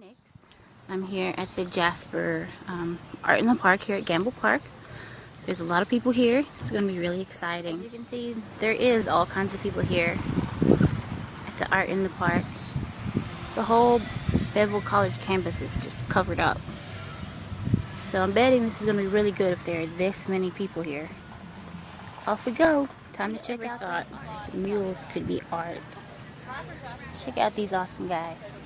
Nix. I'm here at the Jasper Art in the Park here at Gamble Park. There's a lot of people here. It's going to be really exciting. As you can see, there is all kinds of people here at the Art in the Park. The whole Bevel College campus is just covered up. So I'm betting this is going to be really good if there are this many people here. Off we go. Time to check out. Thought mules could be art. Check out these awesome guys.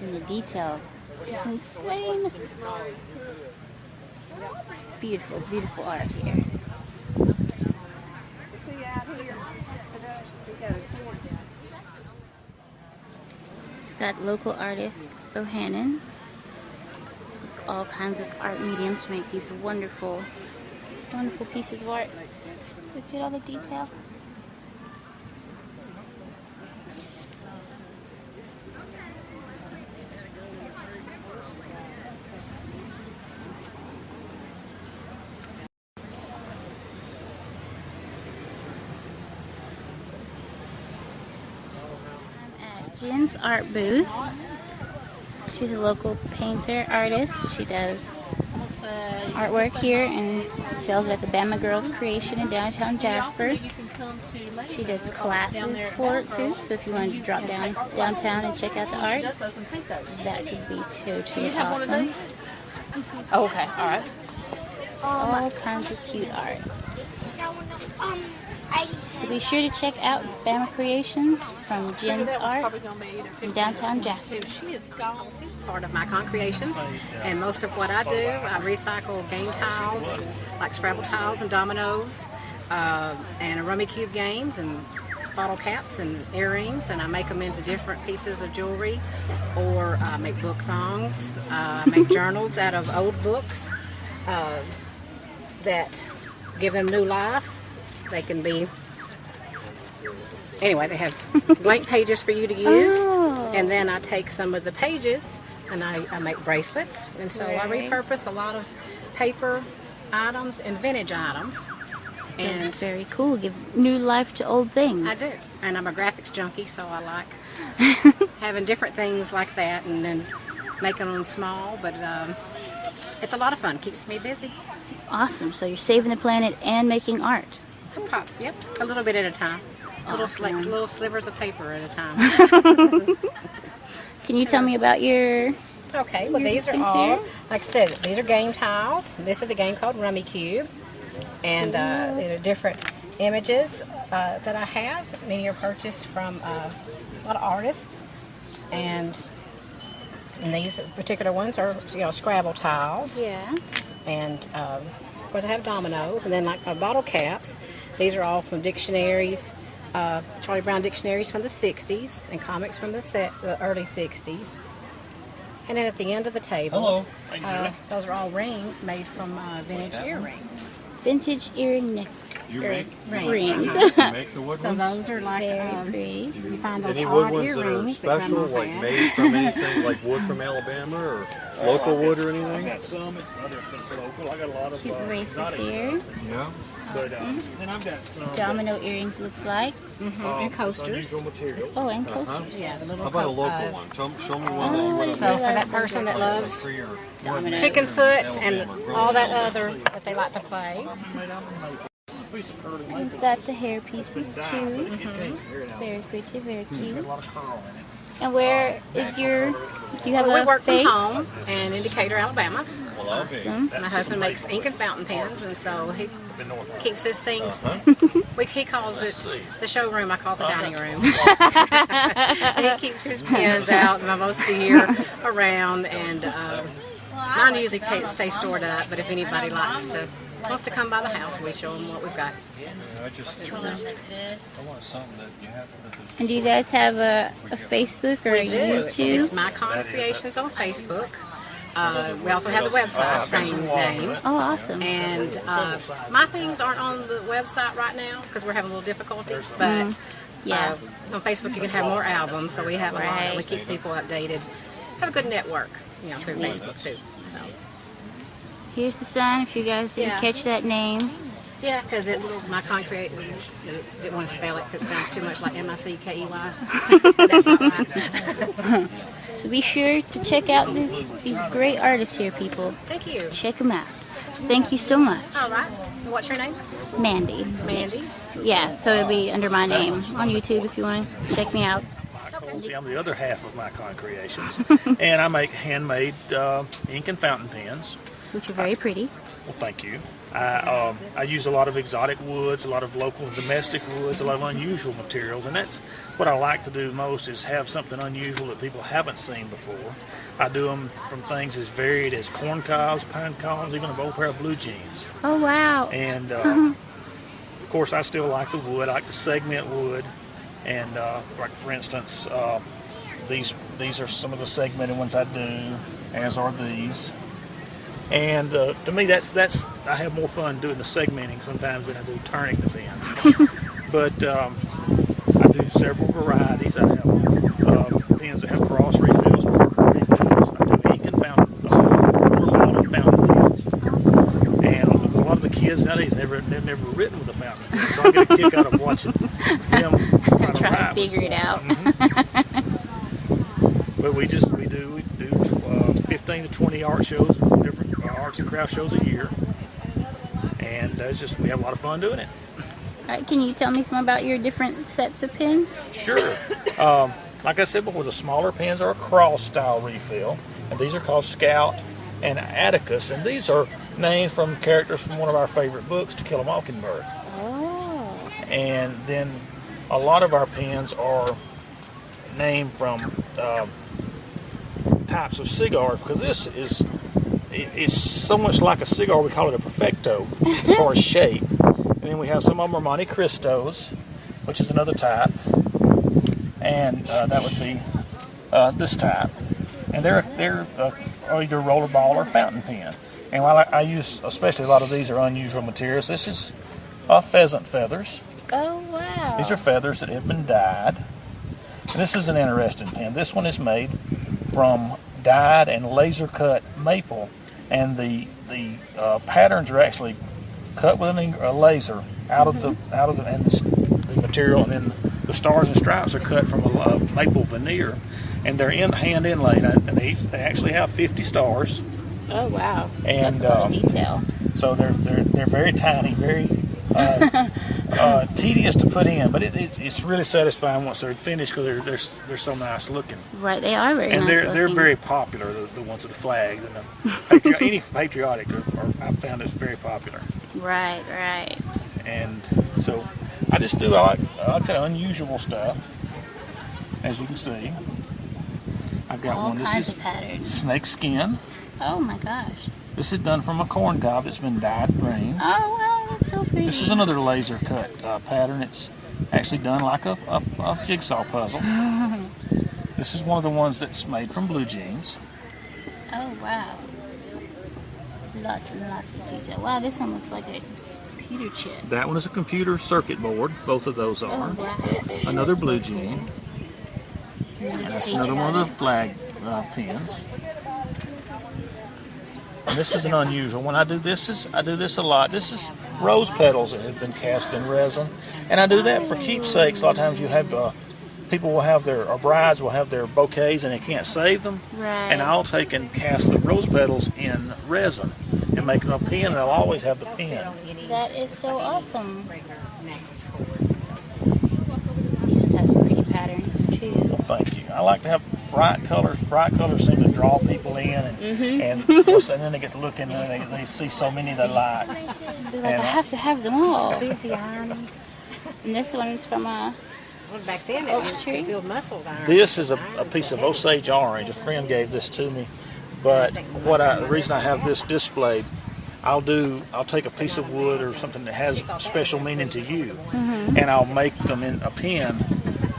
And the detail is insane. Beautiful, beautiful art here. Got local artist Bohannon. All kinds of art mediums to make these wonderful, wonderful pieces of art. Look at all the detail. I'm at Jen's art booth. She's a local painter, artist. She does artwork here and sells it at the Bama Girls Creation in downtown Jasper. She does classes for it too, so if you wanted to drop down downtown and check out the art, that could be totally awesome. Oh, okay, alright. All kinds of cute art. So be sure to check out Bama Creations from Jen's Art in downtown Jasper. She is gone. She's part of Mycon Creations, and most of what I do, I recycle game tiles, like Scrabble tiles and dominoes, and Rummy Cube games, and bottle caps and earrings, and I make them into different pieces of jewelry, or I make book thongs, I make journals out of old books that give them new life. They can be, anyway, they have blank pages for you to use, and then I take some of the pages and I make bracelets, and so I repurpose a lot of paper items and vintage items. And that's very cool. Give new life to old things. I do, and I'm a graphics junkie, so I like having different things like that, and then making them small, but it's a lot of fun. Keeps me busy. Awesome. So you're saving the planet and making art. Yep, a little bit at a time. Awesome. Little slivers of paper at a time. Can you tell me about your... Okay, well these are all, like I said, these are game tiles. This is a game called Rummy Cube. And there are different images that I have. Many are purchased from a lot of artists. And these particular ones are, Scrabble tiles. Yeah. And of course I have dominoes, and then like bottle caps. These are all from dictionaries, Charlie Brown dictionaries from the 60s, and comics from the early 60s. And then at the end of the table, those are all rings made from vintage earrings. Vintage earring necklace. You make rings. You make the wood So ones? those are like, Very pretty. you find those Any odd wood ones that are earrings special, Grandma like had. made from anything, like wood from Alabama or local wood or I've anything? got some, it's local. I got a lot of Cute bracelets exotic here. No. stuff. But then I've got some Domino earrings looks like. And coasters. unusual materials. Oh, and coasters. Yeah, the little How about a local one? Show me one that you would So for that person that loves Domino. chicken foot and all that other that they like to play. Piece of curly We've maple. got the hair pieces too. Very pretty, very Got cute. a lot of curl in it. And where is your... Do you have We a work from face? home in Decatur, Alabama. Awesome. My husband makes ink and fountain pens, and so he keeps his things. He calls it the showroom. I call it the dining room. He keeps his pens out most of the year around, and mine usually stay stored up. But if anybody wants to come by the house, we show them what we've got. I want something that you have. And do you guys have a Facebook or a We do. YouTube? It's Mycon Creations on Facebook. We also have the website, same name. Oh, awesome. And my things aren't on the website right now because we're having a little difficulty. But Yeah. on Facebook, you can have more albums. So we have a lot. Right. We keep people updated. Have a good network, through Facebook too. So Here's the sign if you guys didn't Yeah. catch that name. Yeah, because it's my concrete. Didn't want to spell it because it sounds too much like M-I-C-K-E-Y. That's not right. So be sure to check out these great artists here, people. Thank you. Check them out. Thank you so much. All right. What's your name? Mandy. Mandy. Yeah, so it'll be under my name on YouTube if you want to check me out. See, I'm the other half of Mycon Creations, and I make handmade ink and fountain pens. Which are very pretty. Well, thank you. I use a lot of exotic woods, a lot of local and domestic woods, a lot of unusual materials, and that's what I like to do most, is have something unusual that people haven't seen before. I do them from things as varied as corn cobs, pine cones, even an old pair of blue jeans. Oh, wow. And of course, I still like the wood. I like to segment wood, and like for instance, these are some of the segmented ones I do, as are these. And to me, that's I have more fun doing the segmenting sometimes than I do turning the pens. But I do several varieties. I have pens that have cross refills, Parker refills. I do ink and fountain pens. And a lot of the kids nowadays they've never written with a fountain pen, so I get a kick out of watching them try to figure it out. But we do 15 to 20 art shows, different arts and craft shows a year, and we have a lot of fun doing it. All right, can you tell me some about your different sets of pens? Sure. Like I said before, the smaller pens are a cross style refill, and these are called Scout and Atticus, and these are named from characters from one of our favorite books, To Kill a Mockingbird. Oh. And then a lot of our pens are named from types of cigars, because this is so much like a cigar, we call it a perfecto as far as shape. And then we have some of them are Monte Cristos, which is another type, and that would be this type. And they're either rollerball or fountain pen. And while I use, especially a lot of these are unusual materials, this is pheasant feathers. Oh, wow. These are feathers that have been dyed. And this is an interesting pen. This one is made from dyed and laser cut maple, and the patterns are actually cut with a laser out of the material, and then the stars and stripes are cut from a maple veneer, and they're hand inlaid, and they actually have 50 stars. Oh, wow. And that's a lot of detail. So they're very tiny, very tedious to put in, but it's really satisfying once they're finished, because they're so nice looking. Right, they are very and nice they're looking. very popular. The ones with the flags and any patriotic I've found is very popular. Right, right. And so I just do I like that unusual stuff. As you can see, I've got All one. This kinds is of patterns. snake skin. Oh my gosh. This is done from a corn cob that's been dyed green. Oh wow, that's so pretty. This is another laser cut pattern. It's actually done like a jigsaw puzzle. This is one of the ones that's made from blue jeans. Oh wow. Lots and lots of detail. Wow, this one looks like a computer chip. That one is a computer circuit board. Both of those are. Oh wow. Another blue jean. And that's another one of the flag pens. And this is an unusual one. I do this a lot. This is rose petals that have been cast in resin, and I do that for keepsakes. A lot of times you have people will have or brides will have their bouquets and they can't save them, Right. and I'll take and cast the rose petals in resin and make them a pen, and I'll always have the pen. That is so awesome. These ones have some pretty patterns too. Thank you. I like to have bright colors. Bright colors seem to draw people in, and then they get to look in and they see so many they like. They're like, I have to have them all. And this one's from a Back then, Oak it was tree? to build muscles iron. This is a piece of Osage orange. A friend gave this to me, but the reason I have this displayed, I'll take a piece of wood or something that has special meaning to you, and I'll make them in a pen,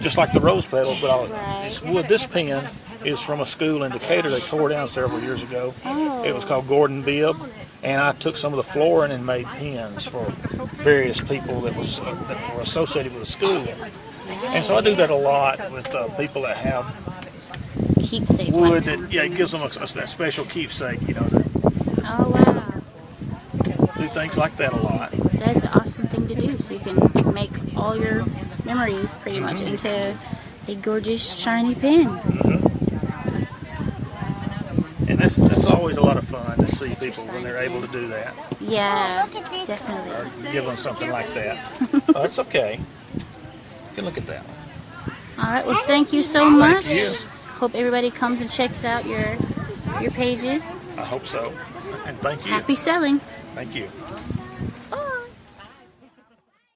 just like the rose petals, but it's wood. This pen is from a school in Decatur they tore down several years ago. Oh. It was called Gordon Bibb, and I took some of the flooring and made pens for various people that were associated with the school. And so I do that a lot with people that have keepsake wood ones. that it gives them a special keepsake, Oh wow. do things like that a lot. That's an awesome thing to do. So you can make all your memories pretty much into a gorgeous shiny pin. And it's always a lot of fun to see people when they're able to do that. Yeah, Look at this definitely. Or give them something like that. Oh, it's okay. You can look at that. All right. Well, thank you so much. you. Hope everybody comes and checks out your pages. I hope so. And thank you. Happy selling. Thank you.